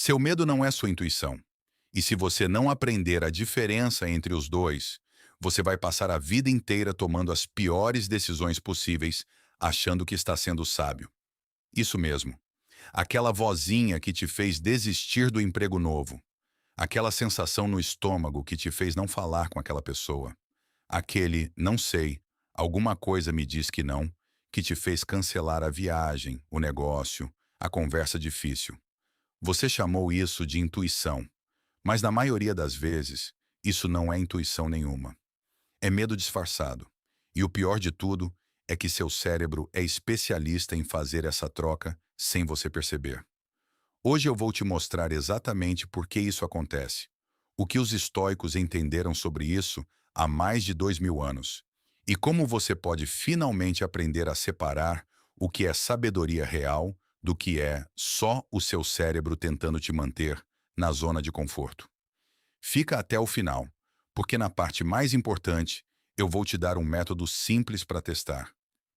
Seu medo não é sua intuição. E se você não aprender a diferença entre os dois, você vai passar a vida inteira tomando as piores decisões possíveis, achando que está sendo sábio. Isso mesmo. Aquela vozinha que te fez desistir do emprego novo. Aquela sensação no estômago que te fez não falar com aquela pessoa. Aquele não sei, alguma coisa me diz que não, que te fez cancelar a viagem, o negócio, a conversa difícil. Você chamou isso de intuição, mas na maioria das vezes, isso não é intuição nenhuma. É medo disfarçado. E o pior de tudo é que seu cérebro é especialista em fazer essa troca sem você perceber. Hoje eu vou te mostrar exatamente por que isso acontece, o que os estoicos entenderam sobre isso há mais de 2000 anos, e como você pode finalmente aprender a separar o que é sabedoria real do que é só o seu cérebro tentando te manter na zona de conforto. Fica até o final, porque na parte mais importante, eu vou te dar um método simples para testar.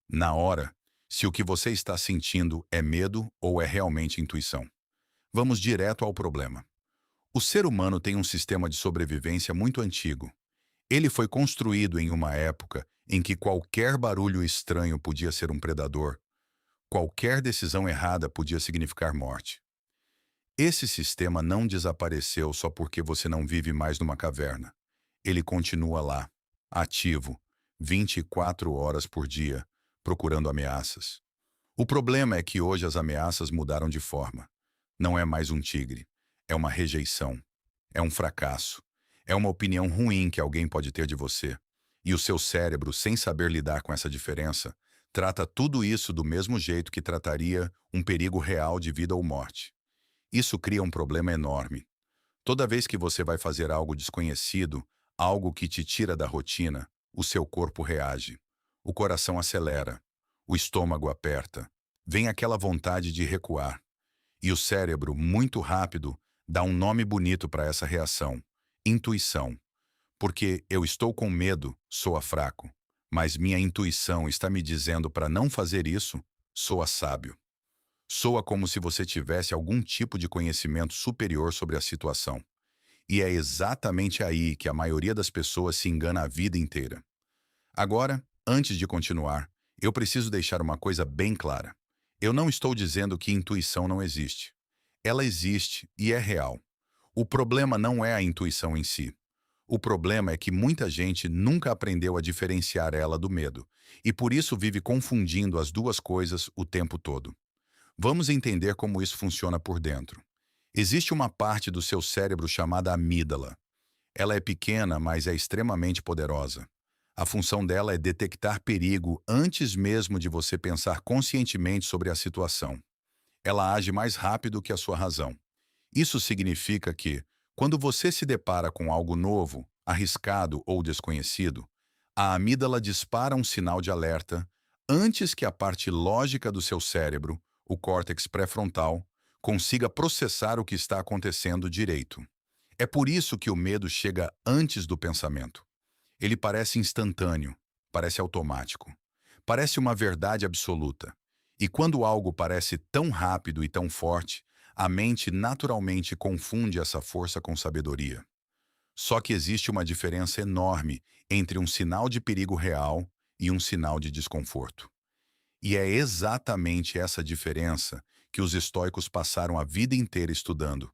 Na hora, se o que você está sentindo é medo ou é realmente intuição. Vamos direto ao problema. O ser humano tem um sistema de sobrevivência muito antigo. Ele foi construído em uma época em que qualquer barulho estranho podia ser um predador, qualquer decisão errada podia significar morte. Esse sistema não desapareceu só porque você não vive mais numa caverna. Ele continua lá, ativo, 24 horas por dia, procurando ameaças. O problema é que hoje as ameaças mudaram de forma. Não é mais um tigre. É uma rejeição. É um fracasso. É uma opinião ruim que alguém pode ter de você. E o seu cérebro, sem saber lidar com essa diferença, trata tudo isso do mesmo jeito que trataria um perigo real de vida ou morte. Isso cria um problema enorme. Toda vez que você vai fazer algo desconhecido, algo que te tira da rotina, o seu corpo reage. O coração acelera. O estômago aperta. Vem aquela vontade de recuar. E o cérebro, muito rápido, dá um nome bonito para essa reação: intuição. Porque eu estou com medo, soa fraco. Mas minha intuição está me dizendo para não fazer isso, soa sábio. Soa como se você tivesse algum tipo de conhecimento superior sobre a situação. E é exatamente aí que a maioria das pessoas se engana a vida inteira. Agora, antes de continuar, eu preciso deixar uma coisa bem clara. Eu não estou dizendo que intuição não existe. Ela existe e é real. O problema não é a intuição em si. O problema é que muita gente nunca aprendeu a diferenciar ela do medo, e por isso vive confundindo as duas coisas o tempo todo. Vamos entender como isso funciona por dentro. Existe uma parte do seu cérebro chamada amígdala. Ela é pequena, mas é extremamente poderosa. A função dela é detectar perigo antes mesmo de você pensar conscientemente sobre a situação. Ela age mais rápido que a sua razão. Isso significa que, quando você se depara com algo novo, arriscado ou desconhecido, a amígdala dispara um sinal de alerta antes que a parte lógica do seu cérebro, o córtex pré-frontal, consiga processar o que está acontecendo direito. É por isso que o medo chega antes do pensamento. Ele parece instantâneo, parece automático, parece uma verdade absoluta. E quando algo parece tão rápido e tão forte, a mente naturalmente confunde essa força com sabedoria. Só que existe uma diferença enorme entre um sinal de perigo real e um sinal de desconforto. E é exatamente essa diferença que os estoicos passaram a vida inteira estudando,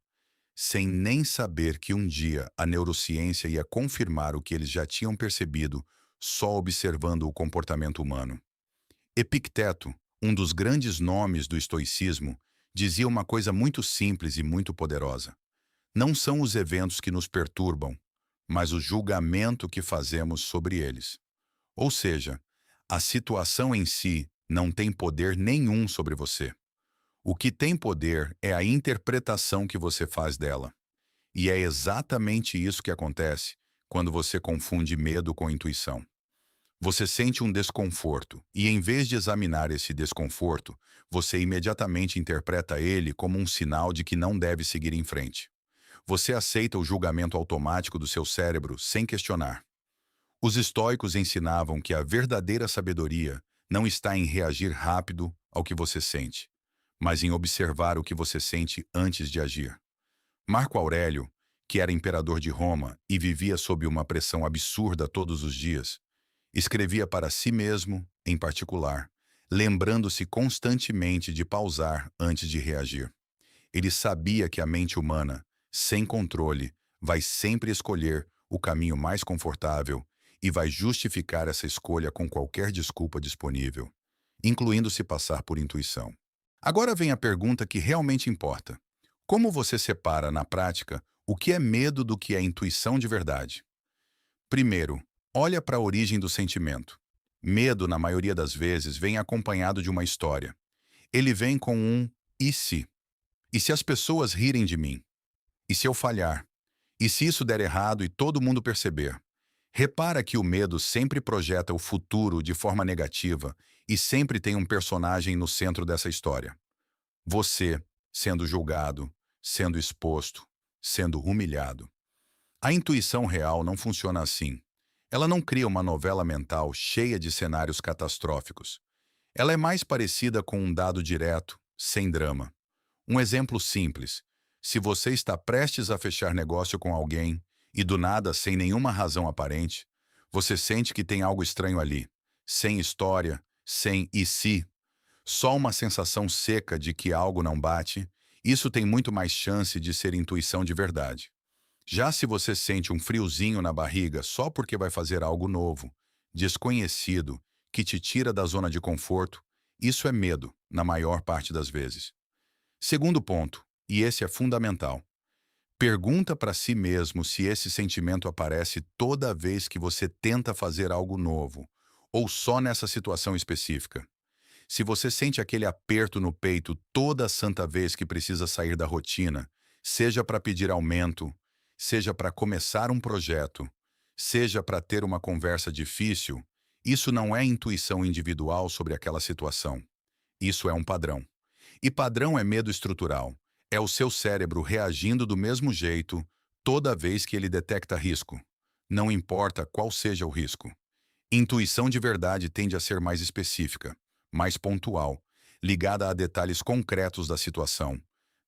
sem nem saber que um dia a neurociência ia confirmar o que eles já tinham percebido só observando o comportamento humano. Epicteto, um dos grandes nomes do estoicismo, dizia uma coisa muito simples e muito poderosa. Não são os eventos que nos perturbam, mas o julgamento que fazemos sobre eles. Ou seja, a situação em si não tem poder nenhum sobre você. O que tem poder é a interpretação que você faz dela. E é exatamente isso que acontece quando você confunde medo com intuição. Você sente um desconforto e, em vez de examinar esse desconforto, você imediatamente interpreta ele como um sinal de que não deve seguir em frente. Você aceita o julgamento automático do seu cérebro sem questionar. Os estoicos ensinavam que a verdadeira sabedoria não está em reagir rápido ao que você sente, mas em observar o que você sente antes de agir. Marco Aurélio, que era imperador de Roma e vivia sob uma pressão absurda todos os dias, escrevia para si mesmo, em particular, lembrando-se constantemente de pausar antes de reagir. Ele sabia que a mente humana, sem controle, vai sempre escolher o caminho mais confortável e vai justificar essa escolha com qualquer desculpa disponível, incluindo se passar por intuição. Agora vem a pergunta que realmente importa. Como você separa, na prática, o que é medo do que é intuição de verdade? Primeiro, olha para a origem do sentimento. Medo, na maioria das vezes, vem acompanhado de uma história. Ele vem com um "e se?". E se as pessoas rirem de mim? E se eu falhar? E se isso der errado e todo mundo perceber? Repara que o medo sempre projeta o futuro de forma negativa e sempre tem um personagem no centro dessa história. Você, sendo julgado, sendo exposto, sendo humilhado. A intuição real não funciona assim. Ela não cria uma novela mental cheia de cenários catastróficos. Ela é mais parecida com um dado direto, sem drama. Um exemplo simples. Se você está prestes a fechar negócio com alguém e do nada, sem nenhuma razão aparente, você sente que tem algo estranho ali. Sem história, sem "e se?", só uma sensação seca de que algo não bate, isso tem muito mais chance de ser intuição de verdade. Já se você sente um friozinho na barriga só porque vai fazer algo novo, desconhecido, que te tira da zona de conforto, isso é medo, na maior parte das vezes. Segundo ponto, e esse é fundamental. Pergunta para si mesmo se esse sentimento aparece toda vez que você tenta fazer algo novo, ou só nessa situação específica. Se você sente aquele aperto no peito toda santa vez que precisa sair da rotina, seja para pedir aumento, seja para começar um projeto, seja para ter uma conversa difícil, isso não é intuição individual sobre aquela situação. Isso é um padrão. E padrão é medo estrutural. É o seu cérebro reagindo do mesmo jeito toda vez que ele detecta risco. Não importa qual seja o risco. Intuição de verdade tende a ser mais específica, mais pontual, ligada a detalhes concretos da situação,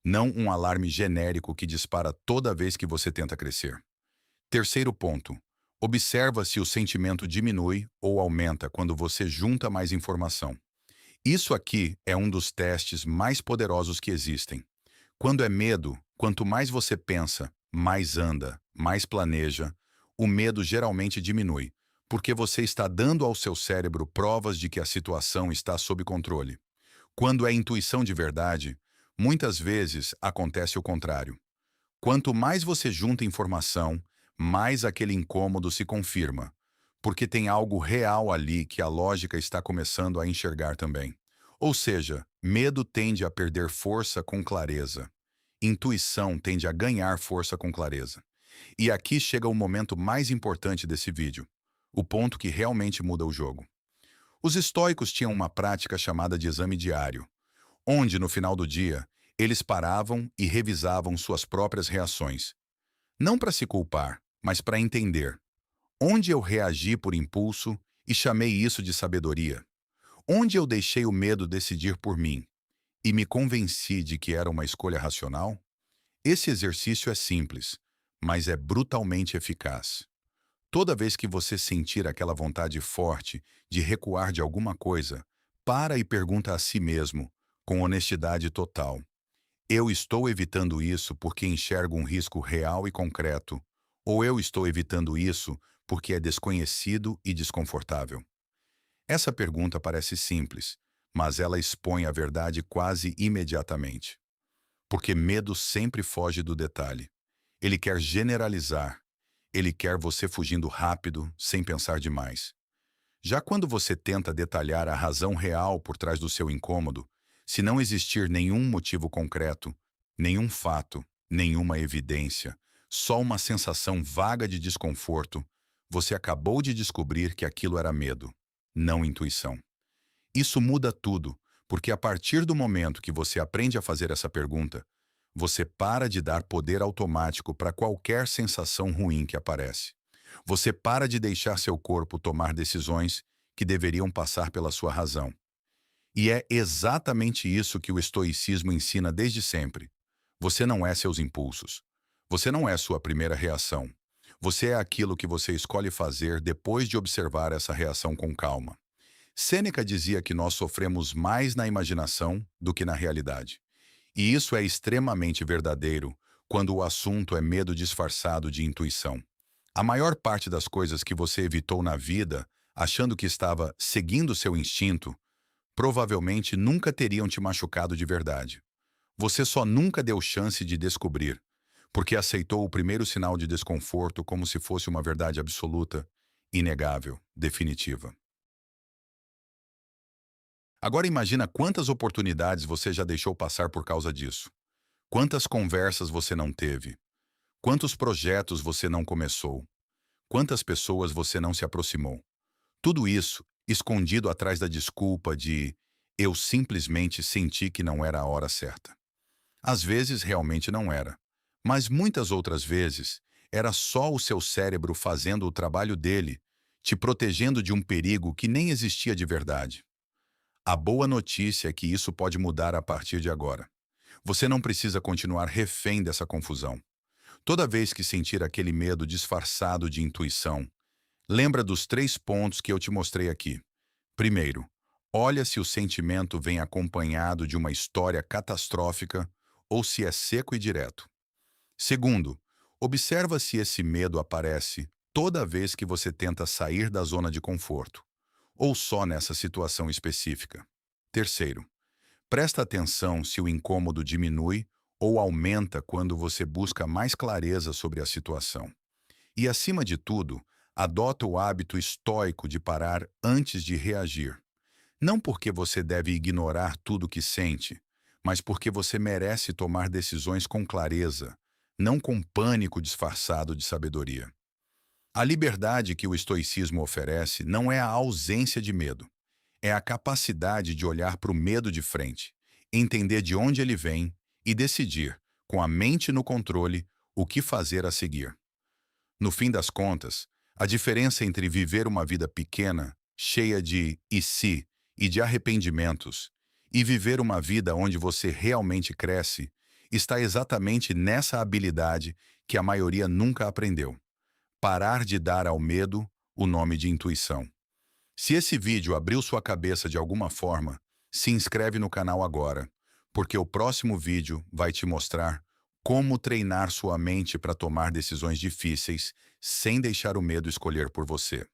não um alarme genérico que dispara toda vez que você tenta crescer. Terceiro ponto. Observa se o sentimento diminui ou aumenta quando você junta mais informação. Isso aqui é um dos testes mais poderosos que existem. Quando é medo, quanto mais você pensa, mais anda, mais planeja, o medo geralmente diminui, porque você está dando ao seu cérebro provas de que a situação está sob controle. Quando é intuição de verdade, muitas vezes acontece o contrário. Quanto mais você junta informação, mais aquele incômodo se confirma, porque tem algo real ali que a lógica está começando a enxergar também. Ou seja, medo tende a perder força com clareza. Intuição tende a ganhar força com clareza. E aqui chega o momento mais importante desse vídeo, o ponto que realmente muda o jogo. Os estoicos tinham uma prática chamada de exame diário, onde, no final do dia, eles paravam e revisavam suas próprias reações. Não para se culpar, mas para entender. Onde eu reagi por impulso e chamei isso de sabedoria? Onde eu deixei o medo decidir por mim e me convenci de que era uma escolha racional? Esse exercício é simples, mas é brutalmente eficaz. Toda vez que você sentir aquela vontade forte de recuar de alguma coisa, para e pergunta a si mesmo, com honestidade total: eu estou evitando isso porque enxergo um risco real e concreto, ou eu estou evitando isso porque é desconhecido e desconfortável? Essa pergunta parece simples, mas ela expõe a verdade quase imediatamente. Porque medo sempre foge do detalhe. Ele quer generalizar. Ele quer você fugindo rápido, sem pensar demais. Já quando você tenta detalhar a razão real por trás do seu incômodo, se não existir nenhum motivo concreto, nenhum fato, nenhuma evidência, só uma sensação vaga de desconforto, você acabou de descobrir que aquilo era medo, não intuição. Isso muda tudo, porque a partir do momento que você aprende a fazer essa pergunta, você para de dar poder automático para qualquer sensação ruim que aparece. Você para de deixar seu corpo tomar decisões que deveriam passar pela sua razão. E é exatamente isso que o estoicismo ensina desde sempre. Você não é seus impulsos. Você não é sua primeira reação. Você é aquilo que você escolhe fazer depois de observar essa reação com calma. Sêneca dizia que nós sofremos mais na imaginação do que na realidade. E isso é extremamente verdadeiro quando o assunto é medo disfarçado de intuição. A maior parte das coisas que você evitou na vida, achando que estava seguindo seu instinto, provavelmente nunca teriam te machucado de verdade. Você só nunca deu chance de descobrir, porque aceitou o primeiro sinal de desconforto como se fosse uma verdade absoluta, inegável, definitiva. Agora imagina quantas oportunidades você já deixou passar por causa disso. Quantas conversas você não teve? Quantos projetos você não começou? Quantas pessoas você não se aproximou? Tudo isso escondido atrás da desculpa de eu simplesmente senti que não era a hora certa. Às vezes realmente não era, mas muitas outras vezes era só o seu cérebro fazendo o trabalho dele, te protegendo de um perigo que nem existia de verdade. A boa notícia é que isso pode mudar a partir de agora. Você não precisa continuar refém dessa confusão. Toda vez que sentir aquele medo disfarçado de intuição, lembra dos 3 pontos que eu te mostrei aqui. Primeiro, olha se o sentimento vem acompanhado de uma história catastrófica ou se é seco e direto. Segundo, observa se esse medo aparece toda vez que você tenta sair da zona de conforto, ou só nessa situação específica. Terceiro, presta atenção se o incômodo diminui ou aumenta quando você busca mais clareza sobre a situação. E, acima de tudo, adota o hábito estoico de parar antes de reagir. Não porque você deve ignorar tudo o que sente, mas porque você merece tomar decisões com clareza, não com pânico disfarçado de sabedoria. A liberdade que o estoicismo oferece não é a ausência de medo, é a capacidade de olhar para o medo de frente, entender de onde ele vem e decidir, com a mente no controle, o que fazer a seguir. No fim das contas, a diferença entre viver uma vida pequena, cheia de "e se" e de arrependimentos, e viver uma vida onde você realmente cresce, está exatamente nessa habilidade que a maioria nunca aprendeu: parar de dar ao medo o nome de intuição. Se esse vídeo abriu sua cabeça de alguma forma, se inscreve no canal agora, porque o próximo vídeo vai te mostrar como treinar sua mente para tomar decisões difíceis sem deixar o medo escolher por você.